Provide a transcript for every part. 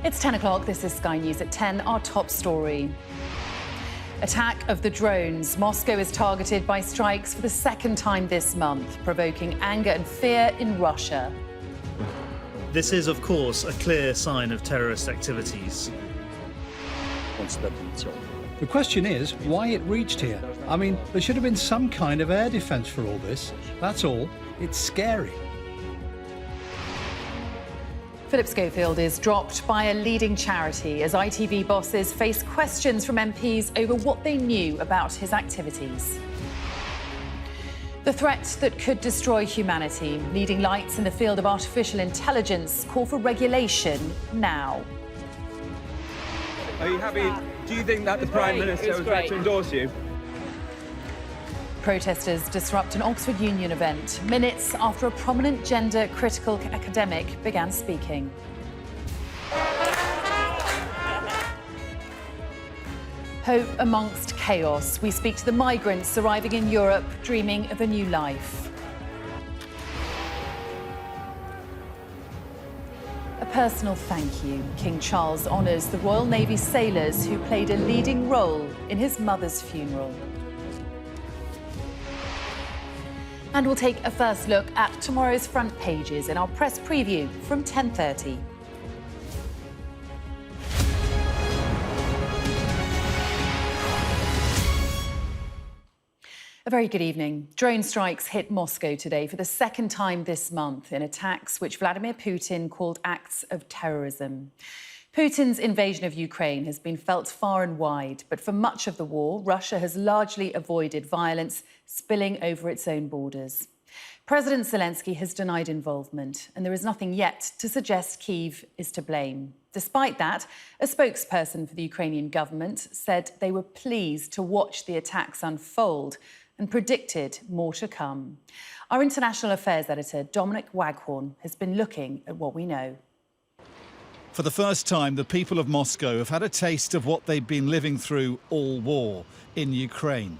It's 10 o'clock. This is Sky News at 10. Our top story. Attack of the drones. Moscow is targeted by strikes for the second time this month, provoking anger and fear in Russia. This is, of course, a clear sign of terrorist activities. The question is why it reached here. I mean, there should have been some kind of air defence for all this. That's all. It's scary. Phillip Schofield is dropped by a leading charity as ITV bosses face questions from MPs over what they knew about his activities. The threat that could destroy humanity. Leading lights in the field of artificial intelligence call for regulation now. Are you happy? Do you think that the Prime Minister was going to endorse you? Protesters disrupt an Oxford Union event minutes after a prominent gender-critical academic began speaking. Hope amongst chaos. We speak to the migrants arriving in Europe, dreaming of a new life. A personal thank you. King Charles honours the Royal Navy sailors who played a leading role in his mother's funeral. And we'll take a first look at tomorrow's front pages in our press preview from 10:30. A very good evening. Drone strikes hit Moscow today for the second time this month in attacks which Vladimir Putin called acts of terrorism. Putin's invasion of Ukraine has been felt far and wide, but for much of the war, Russia has largely avoided violence spilling over its own borders. President Zelensky has denied involvement, and there is nothing yet to suggest Kyiv is to blame. Despite that, a spokesperson for the Ukrainian government said they were pleased to watch the attacks unfold and predicted more to come. Our international affairs editor, Dominic Waghorn, has been looking at what we know. For the first time, the people of Moscow have had a taste of what they've been living through all war in Ukraine.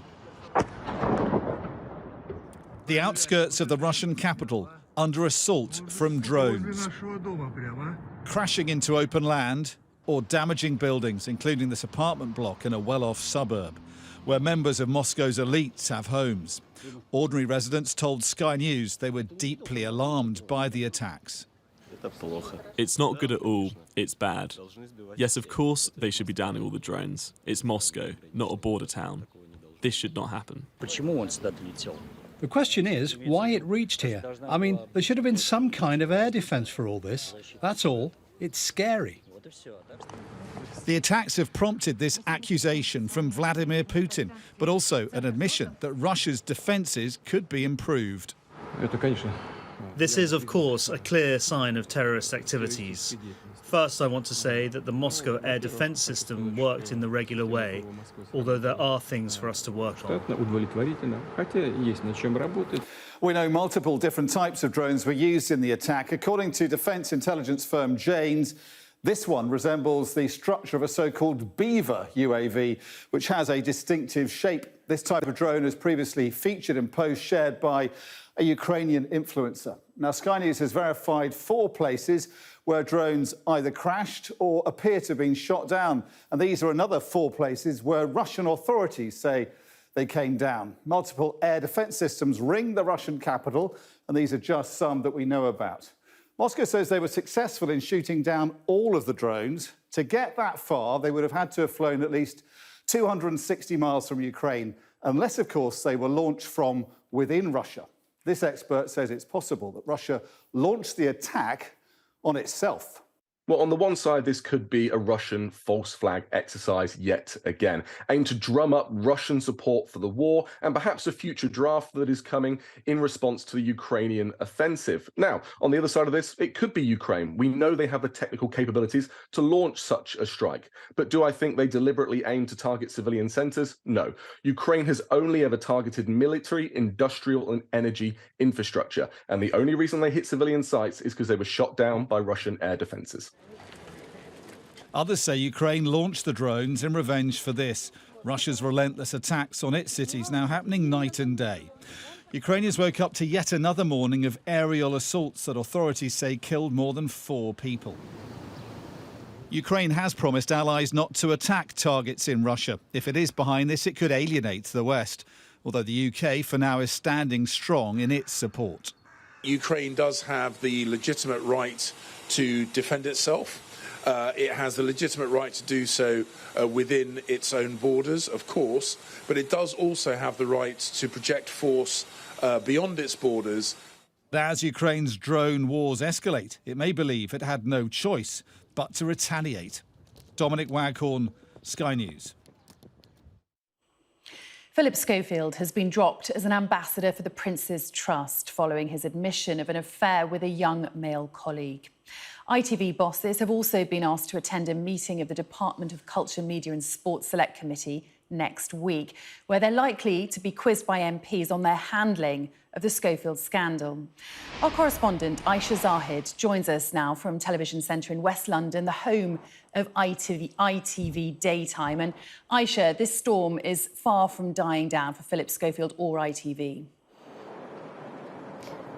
The outskirts of the Russian capital under assault from drones, crashing into open land or damaging buildings, including this apartment block in a well-off suburb, where members of Moscow's elites have homes. Ordinary residents told Sky News they were deeply alarmed by the attacks. It's not good at all, it's bad. Yes, of course, they should be downing all the drones. It's Moscow, not a border town. This should not happen. The question is why it reached here. I mean, there should have been some kind of air defence for all this. That's all. It's scary. The attacks have prompted this accusation from Vladimir Putin, but also an admission that Russia's defences could be improved. This is, of course, a clear sign of terrorist activities. First, I want to say that the Moscow air defence system worked in the regular way, although there are things for us to work on. We know multiple different types of drones were used in the attack. According to defence intelligence firm Jane's, this one resembles the structure of a so-called Beaver UAV, which has a distinctive shape. This type of drone has previously featured in posts shared by a Ukrainian influencer. Now, Sky News has verified 4 places where drones either crashed or appear to have been shot down. And these are another 4 places where Russian authorities say they came down. Multiple air defence systems ring the Russian capital, and these are just some that we know about. Moscow says they were successful in shooting down all of the drones. To get that far, they would have had to have flown at least 260 miles from Ukraine, unless, of course, they were launched from within Russia. This expert says it's possible that Russia launched the attack on itself. Well, on the one side, this could be a Russian false flag exercise yet again, aimed to drum up Russian support for the war and perhaps a future draft that is coming in response to the Ukrainian offensive. Now, on the other side of this, it could be Ukraine. We know they have the technical capabilities to launch such a strike. But do I think they deliberately aim to target civilian centers? No. Ukraine has only ever targeted military, industrial, and energy infrastructure. And the only reason they hit civilian sites is because they were shot down by Russian air defenses. Others say Ukraine launched the drones in revenge for this. Russia's relentless attacks on its cities now happening night and day. Ukrainians woke up to yet another morning of aerial assaults that authorities say killed more than 4 people. Ukraine has promised allies not to attack targets in Russia. If it is behind this, it could alienate the West, although the UK for now is standing strong in its support. Ukraine does have the legitimate right to defend itself. It has the legitimate right to do so within its own borders, of course, but it does also have the right to project force beyond its borders. As Ukraine's drone wars escalate, it may believe it had no choice but to retaliate. Dominic Waghorn, Sky News. Phillip Schofield has been dropped as an ambassador for the Prince's Trust following his admission of an affair with a young male colleague. ITV bosses have also been asked to attend a meeting of the Department of Culture, Media and Sports Select Committee next week, where they're likely to be quizzed by MPs on their handling of the Schofield scandal. Our correspondent, Aisha Zahid, joins us now from Television Centre in West London, the home of ITV Daytime. And Aisha, this storm is far from dying down for Phillip Schofield or ITV.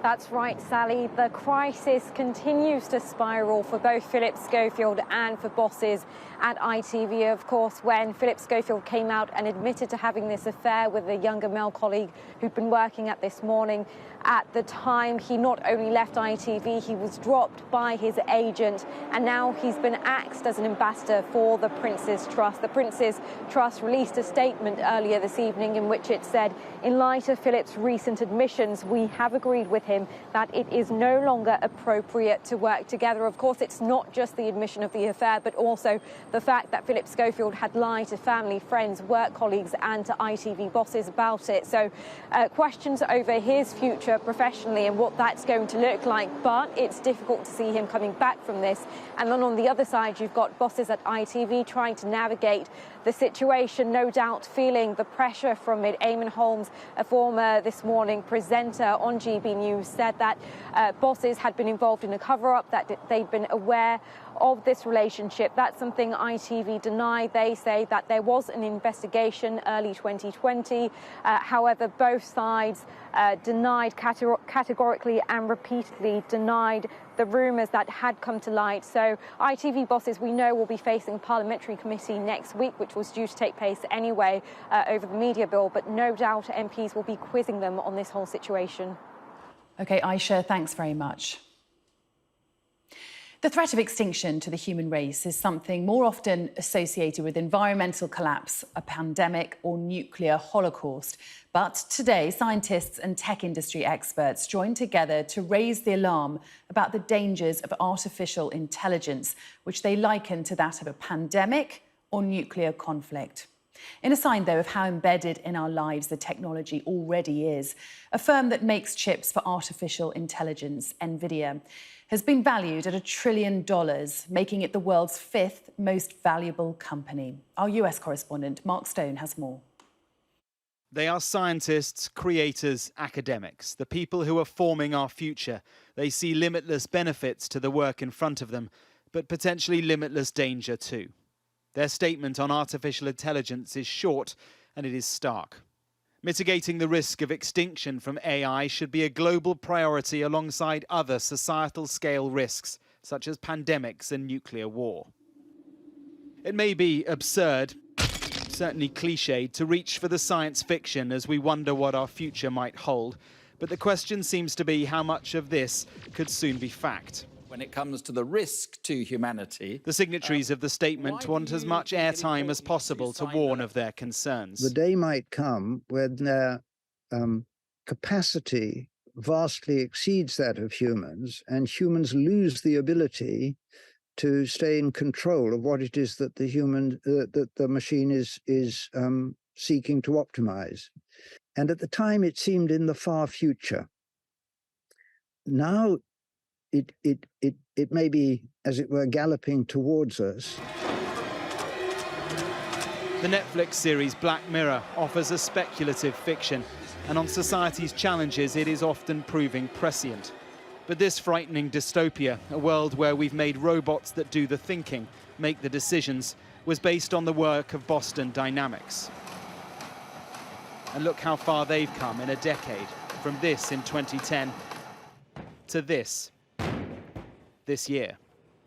That's right, Sally. The crisis continues to spiral for both Phillip Schofield and for bosses at ITV. Of course, when Phillip Schofield came out and admitted to having this affair with a younger male colleague who'd been working at This Morning, at the time, he not only left ITV, he was dropped by his agent, and now he's been axed as an ambassador for the Prince's Trust. The Prince's Trust released a statement earlier this evening in which it said, in light of Phillip's recent admissions, we have agreed with him that it is no longer appropriate to work together. Of course, it's not just the admission of the affair, but also the fact that Phillip Schofield had lied to family, friends, work colleagues and to ITV bosses about it. So questions over his future professionally and what that's going to look like, but it's difficult to see him coming back from this. And then on the other side, you've got bosses at ITV trying to navigate the situation, no doubt feeling the pressure from it. Eamon Holmes, a former This Morning presenter on GB News, said that bosses had been involved in a cover-up, that they'd been aware of this relationship. That's something ITV deny. They say that there was an investigation early 2020. However, both sides denied categorically and repeatedly denied the rumours that had come to light. So ITV bosses, we know, will be facing parliamentary committee next week, which was due to take place anyway over the media bill, but no doubt MPs will be quizzing them on this whole situation. OK, Aisha, thanks very much. The threat of extinction to the human race is something more often associated with environmental collapse, a pandemic or nuclear holocaust. But today, scientists and tech industry experts joined together to raise the alarm about the dangers of artificial intelligence, which they liken to that of a pandemic or nuclear conflict. In a sign, though, of how embedded in our lives the technology already is, a firm that makes chips for artificial intelligence, NVIDIA, has been valued at $1 trillion, making it the world's 5th most valuable company. Our US correspondent, Mark Stone, has more. They are scientists, creators, academics, the people who are forming our future. They see limitless benefits to the work in front of them, but potentially limitless danger too. Their statement on artificial intelligence is short and it is stark. Mitigating the risk of extinction from AI should be a global priority alongside other societal scale risks, such as pandemics and nuclear war. It may be absurd, certainly cliched, to reach for the science fiction as we wonder what our future might hold, but the question seems to be how much of this could soon be fact. When it comes to the risk to humanity. The signatories of the statement want as much airtime as possible to warn of their concerns. The day might come when their capacity vastly exceeds that of humans, and humans lose the ability to stay in control of what it is that the machine is seeking to optimize. And at the time, it seemed in the far future. Now, it may be, as it were, galloping towards us. The Netflix series Black Mirror offers a speculative fiction, and on society's challenges it is often proving prescient. But this frightening dystopia, a world where we've made robots that do the thinking, make the decisions, was based on the work of Boston Dynamics. And look how far they've come in a decade, from this in 2010 to this year.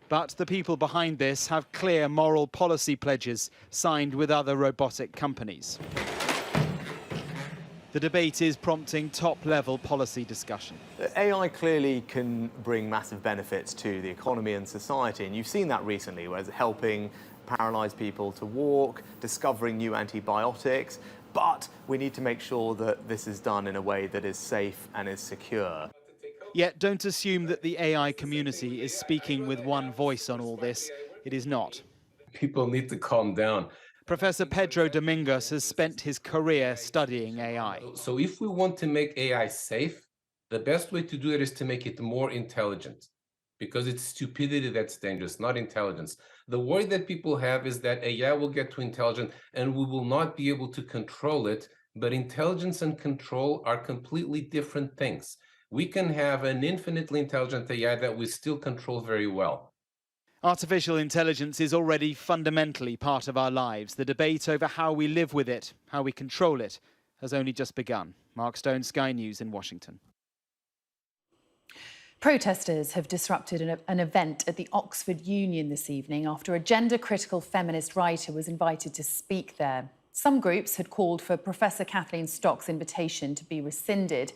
But the people behind this have clear moral policy pledges signed with other robotic companies. The debate is prompting top-level policy discussion. AI clearly can bring massive benefits to the economy and society, and you've seen that recently, where it's helping paralysed people to walk, discovering new antibiotics, but we need to make sure that this is done in a way that is safe and is secure. Yet don't assume that the AI community is speaking with one voice on all this. It is not. People need to calm down. Professor Pedro Domingos has spent his career studying AI. So if we want to make AI safe, the best way to do it is to make it more intelligent, because it's stupidity that's dangerous, not intelligence. The worry that people have is that AI will get too intelligent and we will not be able to control it, but intelligence and control are completely different things. We can have an infinitely intelligent AI that we still control very well. Artificial intelligence is already fundamentally part of our lives. The debate over how we live with it, how we control it, has only just begun. Mark Stone, Sky News in Washington. Protesters have disrupted an event at the Oxford Union this evening after a gender-critical feminist writer was invited to speak there. Some groups had called for Professor Kathleen Stock's invitation to be rescinded,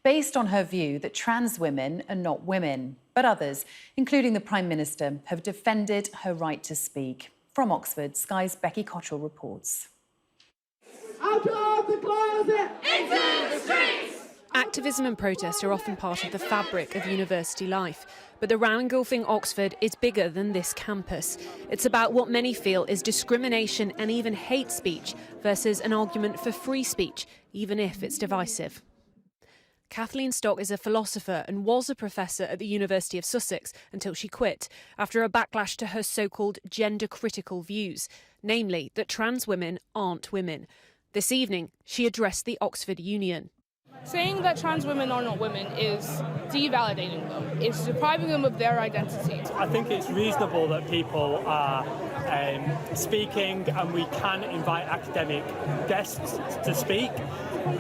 based on her view that trans women are not women. But others, including the Prime Minister, have defended her right to speak. From Oxford, Sky's Becky Cottrell reports. Out of the closet! Into the streets! Activism and protest are often part of the fabric of university life. But the row engulfing Oxford is bigger than this campus. It's about what many feel is discrimination and even hate speech versus an argument for free speech, even if it's divisive. Kathleen Stock is a philosopher and was a professor at the University of Sussex until she quit after a backlash to her so-called gender-critical views, namely that trans women aren't women. This evening, she addressed the Oxford Union. Saying that trans women are not women is devalidating them. It's depriving them of their identity. I think it's reasonable that people are speaking, and we can invite academic guests to speak.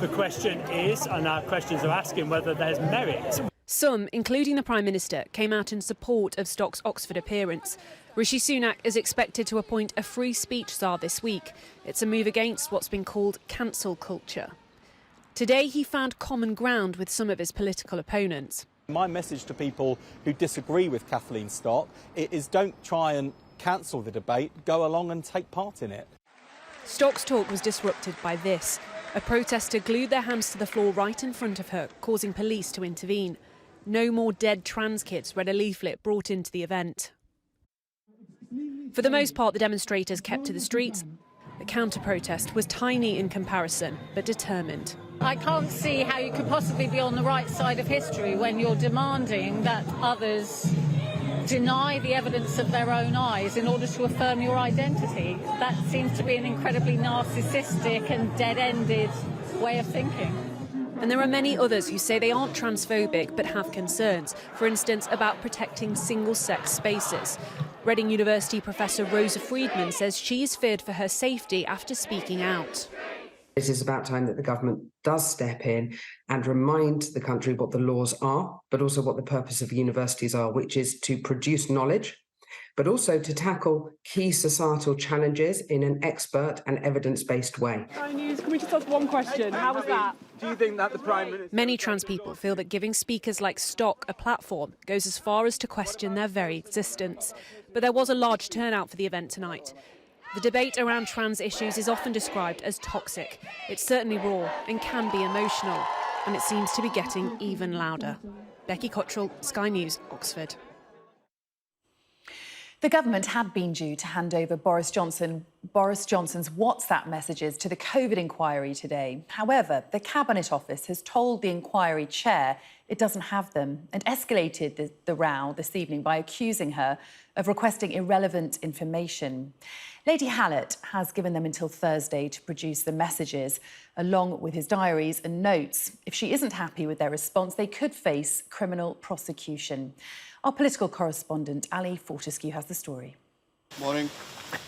The question is, and our questions are asking, whether there's merit. Some, including the Prime Minister, came out in support of Stock's Oxford appearance. Rishi Sunak is expected to appoint a free speech czar this week. It's a move against what's been called cancel culture. Today, he found common ground with some of his political opponents. My message to people who disagree with Kathleen Stock is don't try and cancel the debate, go along and take part in it. Stock's talk was disrupted by this. A protester glued their hands to the floor right in front of her, causing police to intervene. No more dead trans kids read a leaflet brought into the event. For the most part, the demonstrators kept to the streets. The counter-protest was tiny in comparison, but determined. I can't see how you could possibly be on the right side of history when you're demanding that others deny the evidence of their own eyes in order to affirm your identity. That seems to be an incredibly narcissistic and dead-ended way of thinking. And there are many others who say they aren't transphobic but have concerns, for instance, about protecting single-sex spaces. Reading University professor Rosa Friedman says she is feared for her safety after speaking out. It is about time that the government does step in and remind the country what the laws are, but also what the purpose of universities are, which is to produce knowledge, but also to tackle key societal challenges in an expert and evidence-based way. Sky News, can we just ask one question? How was that? Do you think that the Prime Minister... Many trans people feel that giving speakers like Stock a platform goes as far as to question their very existence. But there was a large turnout for the event tonight. The debate around trans issues is often described as toxic. It's certainly raw and can be emotional, and it seems to be getting even louder. Becky Cottrell, Sky News, Oxford. The government had been due to hand over Boris Johnson's WhatsApp messages to the COVID inquiry today. However, the Cabinet Office has told the inquiry chair it doesn't have them and escalated the row this evening by accusing her of requesting irrelevant information. Lady Hallett has given them until Thursday to produce the messages, along with his diaries and notes. If she isn't happy with their response, they could face criminal prosecution. Our political correspondent, Ali Fortescue, has the story. Morning.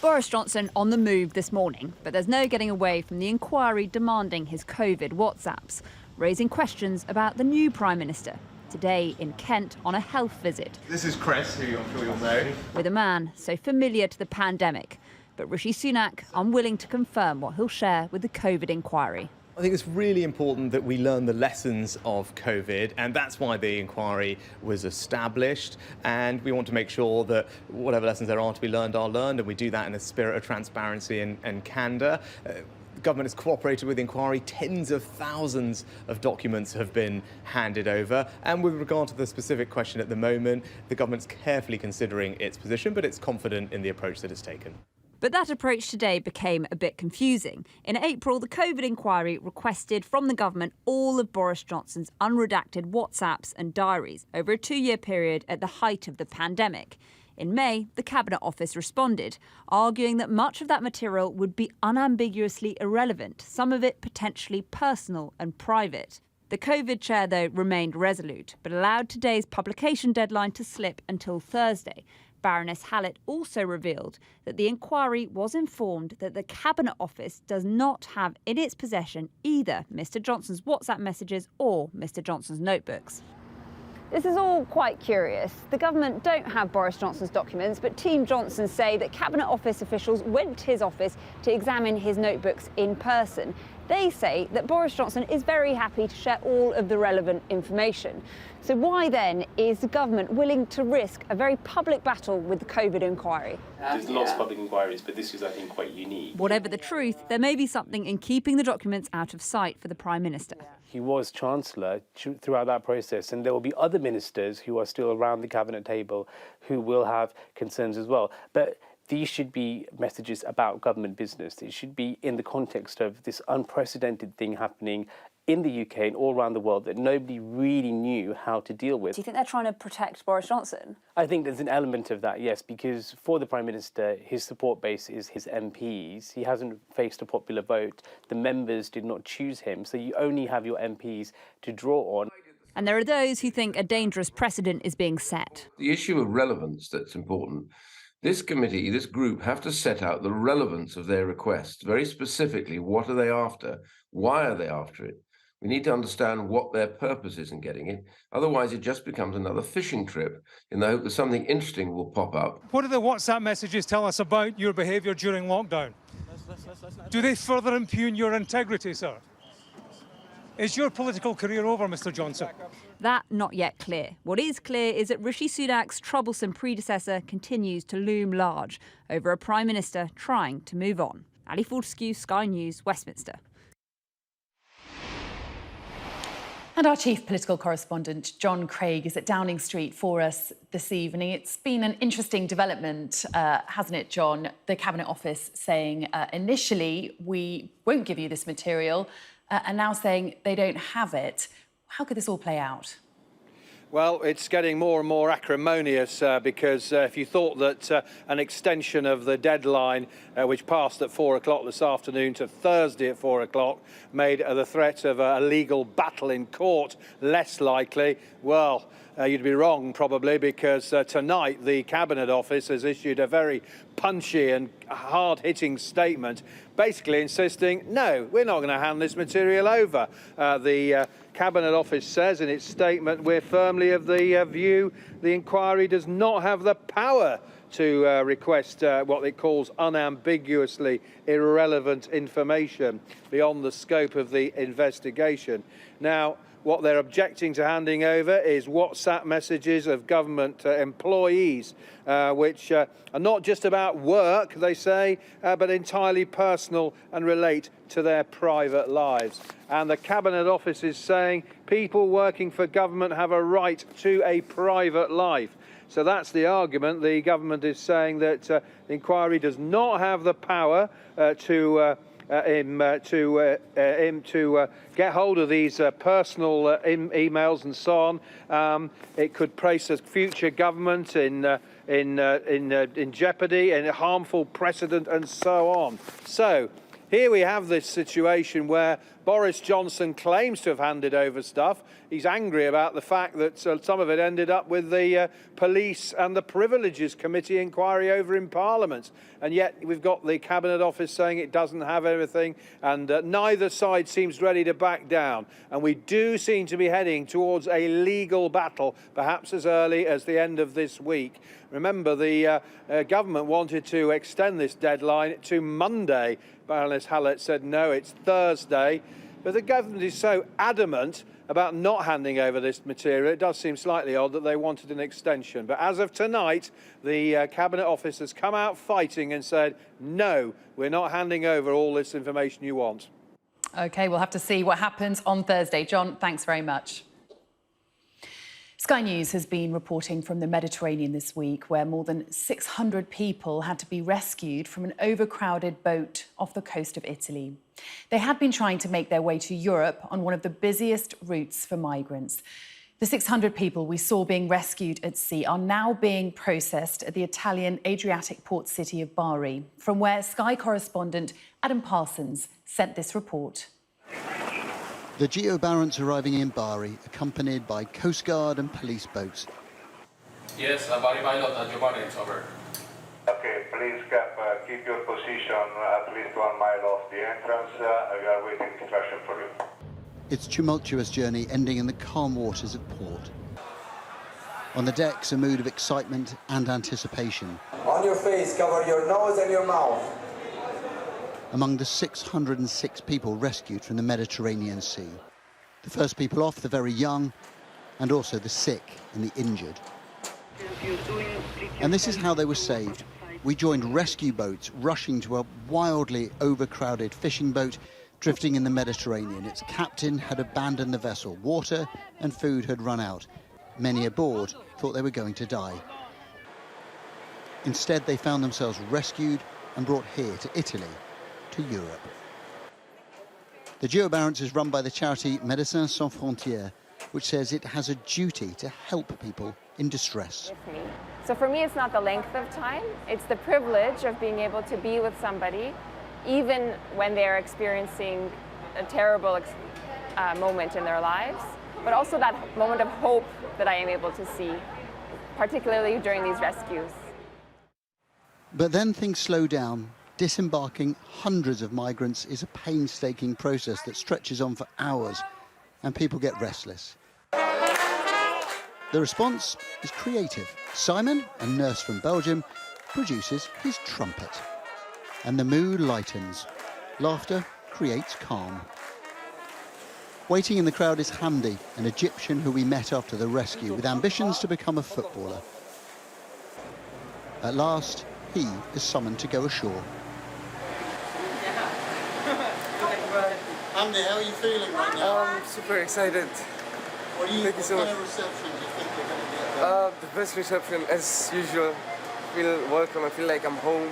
Boris Johnson on the move this morning, but there's no getting away from the inquiry demanding his COVID WhatsApps, raising questions about the new Prime Minister today in Kent on a health visit. This is Chris, who I'm sure you'll know. With a man so familiar to the pandemic. But Rishi Sunak unwilling to confirm what he'll share with the COVID inquiry. I think it's really important that we learn the lessons of COVID, and that's why the inquiry was established. And we want to make sure that whatever lessons there are to be learned are learned, and we do that in a spirit of transparency and candour. The government has cooperated with the inquiry. Tens of thousands of documents have been handed over. And with regard to the specific question at the moment, the government's carefully considering its position, but it's confident in the approach that it's taken. But that approach today became a bit confusing. In April, the COVID inquiry requested from the government all of Boris Johnson's unredacted WhatsApps and diaries over a 2-year period at the height of the pandemic. In May, the Cabinet Office responded, arguing that much of that material would be unambiguously irrelevant, some of it potentially personal and private. The COVID chair, though, remained resolute, but allowed today's publication deadline to slip until Thursday. Baroness Hallett also revealed that the inquiry was informed that the Cabinet Office does not have in its possession either Mr Johnson's WhatsApp messages or Mr Johnson's notebooks. This is all quite curious. The government don't have Boris Johnson's documents, but Team Johnson say that Cabinet Office officials went to his office to examine his notebooks in person. They say that Boris Johnson is very happy to share all of the relevant information. So why then is the government willing to risk a very public battle with the COVID inquiry? There's lots of public inquiries, but this is, I think, quite unique. Whatever the truth, there may be something in keeping the documents out of sight for the Prime Minister. He was Chancellor throughout that process, and there will be other ministers who are still around the cabinet table who will have concerns as well. But these should be messages about government business. It should be in the context of this unprecedented thing happening in the UK and all around the world that nobody really knew how to deal with. Do you think they're trying to protect Boris Johnson? I think there's an element of that, yes, because for the Prime Minister, his support base is his MPs. He hasn't faced a popular vote. The members did not choose him, so you only have your MPs to draw on. And there are those who think a dangerous precedent is being set. The issue of relevance that's important. This committee, this group, have to set out the relevance of their requests. Very specifically, what are they after? Why are they after it? We need to understand what their purpose is in getting it. Otherwise, it just becomes another fishing trip in the hope that something interesting will pop up. What do the WhatsApp messages tell us about your behaviour during lockdown? Do they further impugn your integrity, sir? Is your political career over, Mr Johnson? That not yet clear. What is clear is that Rishi Sunak's troublesome predecessor continues to loom large over a Prime Minister trying to move on. Ali Fortescue, Sky News, Westminster. And our chief political correspondent, John Craig, is at Downing Street for us this evening. It's been an interesting development, hasn't it, John? The Cabinet Office saying initially we won't give you this material and now saying they don't have it. How could this all play out? Well, it's getting more and more acrimonious because if you thought that an extension of the deadline, which passed at 4 o'clock this afternoon to Thursday at 4 o'clock, made the threat of a legal battle in court less likely, well, you'd be wrong probably, because tonight the Cabinet Office has issued a very punchy and hard-hitting statement basically insisting, no, we're not going to hand this material over. The Cabinet Office says in its statement, we're firmly of the view the inquiry does not have the power to request what it calls unambiguously irrelevant information beyond the scope of the investigation. Now, what they're objecting to handing over is WhatsApp messages of government employees, which are not just about work, they say, but entirely personal and relate to their private lives. And the Cabinet Office is saying people working for government have a right to a private life. So that's the argument. The government is saying that the inquiry does not have the power to get hold of these personal emails and so on. It could place a future government in jeopardy, in a harmful precedent, and so on. So here we have this situation where Boris Johnson claims to have handed over stuff. He's angry about the fact that some of it ended up with the Police and the Privileges Committee inquiry over in Parliament. And yet we've got the Cabinet Office saying it doesn't have everything, and neither side seems ready to back down. And we do seem to be heading towards a legal battle, perhaps as early as the end of this week. Remember, the government wanted to extend this deadline to Monday. Baroness Hallett said no, it's Thursday. But the government is so adamant about not handing over this material, it does seem slightly odd that they wanted an extension. But as of tonight, the Cabinet Office has come out fighting and said, no, we're not handing over all this information you want. OK, we'll have to see what happens on Thursday. John, thanks very much. Sky News has been reporting from the Mediterranean this week, where more than 600 people had to be rescued from an overcrowded boat off the coast of Italy. They had been trying to make their way to Europe on one of the busiest routes for migrants. The 600 people we saw being rescued at sea are now being processed at the Italian Adriatic port city of Bari, from where Sky correspondent Adam Parsons sent this report. The Geo-Barents arriving in Bari, accompanied by Coast Guard and police boats. Yes, Bari pilot, Geo-Barents, over. Okay, please keep your position at least 1 mile off the entrance. We are waiting instruction for you. Its tumultuous journey ending in the calm waters of port. On the decks, a mood of excitement and anticipation. On your face, cover your nose and your mouth. Among the 606 people rescued from the Mediterranean Sea. The first people off, the very young, and also the sick and the injured. And this is how they were saved. We joined rescue boats rushing to a wildly overcrowded fishing boat drifting in the Mediterranean. Its captain had abandoned the vessel. Water and food had run out. Many aboard thought they were going to die. Instead, they found themselves rescued and brought here to Italy, to Europe. The Geo-Barents is run by the charity Médecins Sans Frontières, which says it has a duty to help people in distress. So for me, it's not the length of time, it's the privilege of being able to be with somebody, even when they're experiencing a terrible moment in their lives, but also that moment of hope that I am able to see, particularly during these rescues. But then things slow down. Disembarking hundreds of migrants is a painstaking process that stretches on for hours, and people get restless. The response is creative. Simon, a nurse from Belgium, produces his trumpet. And the mood lightens. Laughter creates calm. Waiting in the crowd is Hamdi, an Egyptian who we met after the rescue, with ambitions to become a footballer. At last, he is summoned to go ashore. Hamdi, how are you feeling right now? I'm super excited. What kind of reception do you think you're going to get? The best reception, as usual. I feel welcome, I feel like I'm home.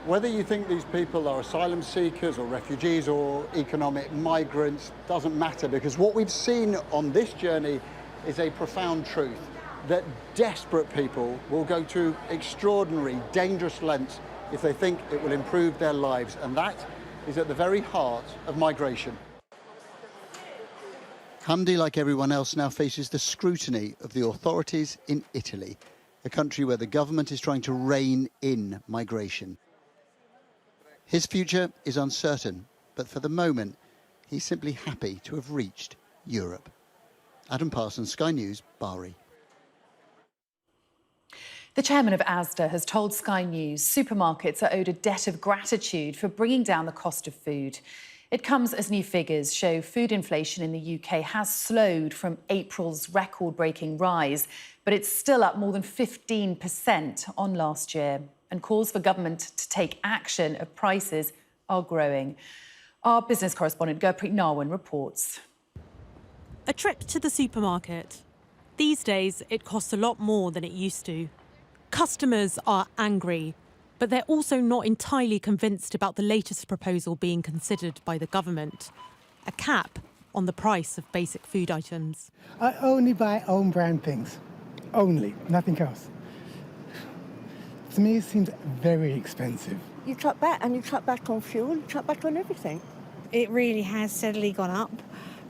Whether you think these people are asylum seekers or refugees or economic migrants doesn't matter, because what we've seen on this journey is a profound truth, that desperate people will go to extraordinary, dangerous lengths if they think it will improve their lives, and that is at the very heart of migration. Hamdi, like everyone else, now faces the scrutiny of the authorities in Italy, a country where the government is trying to rein in migration. His future is uncertain, but for the moment, he's simply happy to have reached Europe. Adam Parsons, Sky News, Bari. The chairman of Asda has told Sky News supermarkets are owed a debt of gratitude for bringing down the cost of food. It comes as new figures show food inflation in the UK has slowed from April's record-breaking rise, but it's still up more than 15% on last year. And calls for government to take action of prices are growing. Our business correspondent Gurpreet Narwan reports. A trip to the supermarket. These days, it costs a lot more than it used to. Customers are angry, but they're also not entirely convinced about the latest proposal being considered by the government. A cap on the price of basic food items. I only buy own brand things. Only, nothing else. To me, it seems very expensive. You cut back, and you cut back on fuel, you cut back on everything. it really has steadily gone up,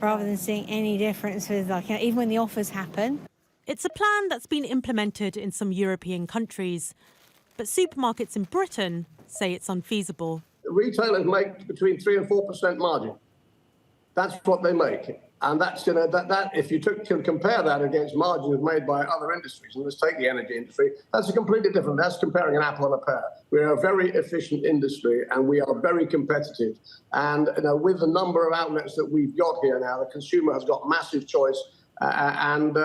rather than seeing any difference with, like, even when the offers happen. It's a plan that's been implemented in some European countries, but supermarkets in Britain say it's unfeasible. Retailers make between 3 and 4% margin. That's what they make. And that's, that if you can compare that against margins made by other industries, and let's take the energy industry, that's a completely different. That's comparing an apple and a pear. We're a very efficient industry and we are very competitive. And with the number of outlets that we've got here now, the consumer has got massive choice and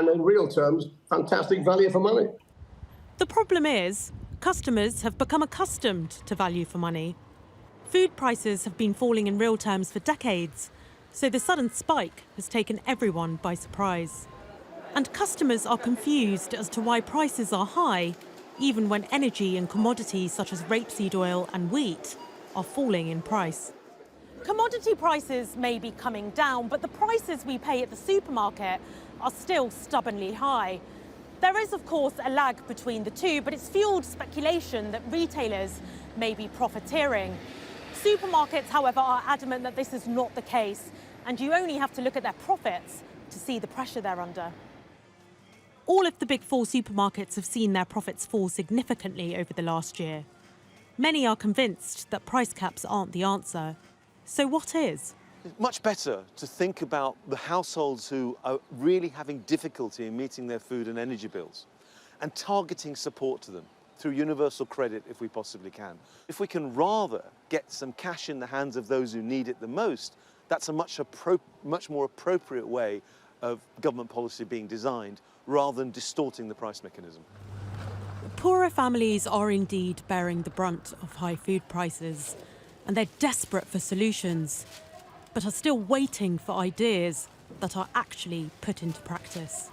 in real terms, fantastic value for money. The problem is, customers have become accustomed to value for money. Food prices have been falling in real terms for decades, so the sudden spike has taken everyone by surprise. And customers are confused as to why prices are high, even when energy and commodities such as rapeseed oil and wheat are falling in price. Commodity prices may be coming down, but the prices we pay at the supermarket are still stubbornly high. There is, of course, a lag between the two, but it's fueled speculation that retailers may be profiteering. Supermarkets, however, are adamant that this is not the case, and you only have to look at their profits to see the pressure they're under. All of the big four supermarkets have seen their profits fall significantly over the last year. Many are convinced that price caps aren't the answer. So what is? It's much better to think about the households who are really having difficulty in meeting their food and energy bills and targeting support to them through universal credit if we possibly can. If we can rather get some cash in the hands of those who need it the most, that's a much more appropriate way of government policy being designed rather than distorting the price mechanism. Poorer families are indeed bearing the brunt of high food prices, and they're desperate for solutions, but are still waiting for ideas that are actually put into practice.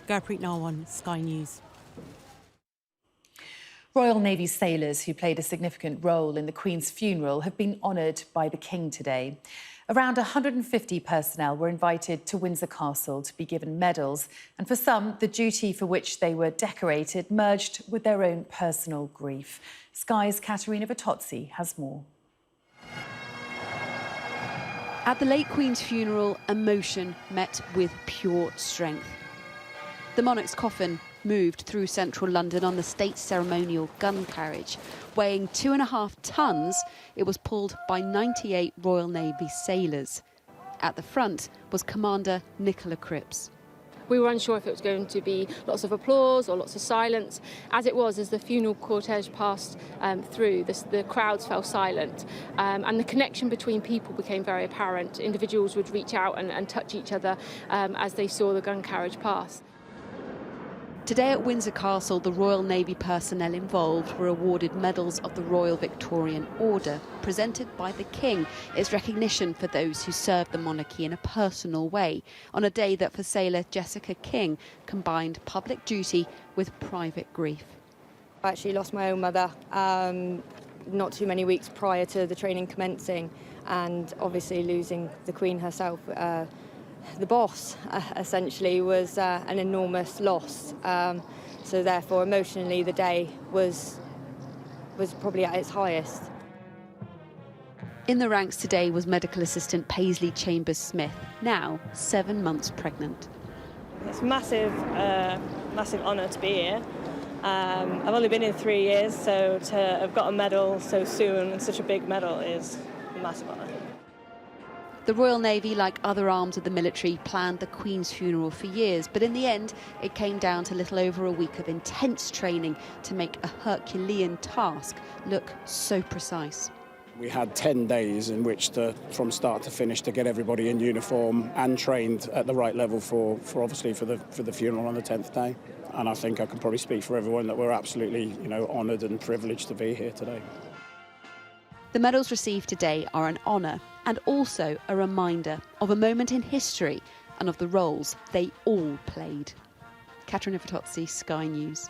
Gurpreet Narwan, Sky News. Royal Navy sailors who played a significant role in the Queen's funeral have been honoured by the King today. Around 150 personnel were invited to Windsor Castle to be given medals, and for some, the duty for which they were decorated merged with their own personal grief. Sky's Katerina Vitozzi has more. At the late Queen's funeral, emotion met with pure strength. The monarch's coffin moved through central London on the state's ceremonial gun carriage. Weighing 2.5 tons, it was pulled by 98 Royal Navy sailors. At the front was Commander Nicola Cripps. We were unsure if it was going to be lots of applause or lots of silence. As it was, as the funeral cortege passed through, the crowds fell silent, and the connection between people became very apparent. Individuals would reach out and touch each other as they saw the gun carriage pass. Today at Windsor Castle, the Royal Navy personnel involved were awarded medals of the Royal Victorian Order, presented by the King. It's recognition for those who served the monarchy in a personal way, on a day that for sailor Jessica King combined public duty with private grief. I actually lost my own mother not too many weeks prior to the training commencing, and obviously losing the Queen herself, the boss, essentially, was an enormous loss. So therefore, emotionally, the day was probably at its highest. In the ranks today was medical assistant Paisley Chambers-Smith, now 7 months pregnant. It's a massive honour to be here. I've only been in 3 years, so to have got a medal so soon, and such a big medal, is a massive honour. The Royal Navy, like other arms of the military, planned the Queen's funeral for years, but in the end it came down to little over a week of intense training to make a Herculean task look so precise. We had 10 days in which from start to finish, to get everybody in uniform and trained at the right level for the funeral on the 10th day. And I think I can probably speak for everyone that we're absolutely, honoured and privileged to be here today. The medals received today are an honour and also a reminder of a moment in history and of the roles they all played. Katerina Vitozzi, Sky News.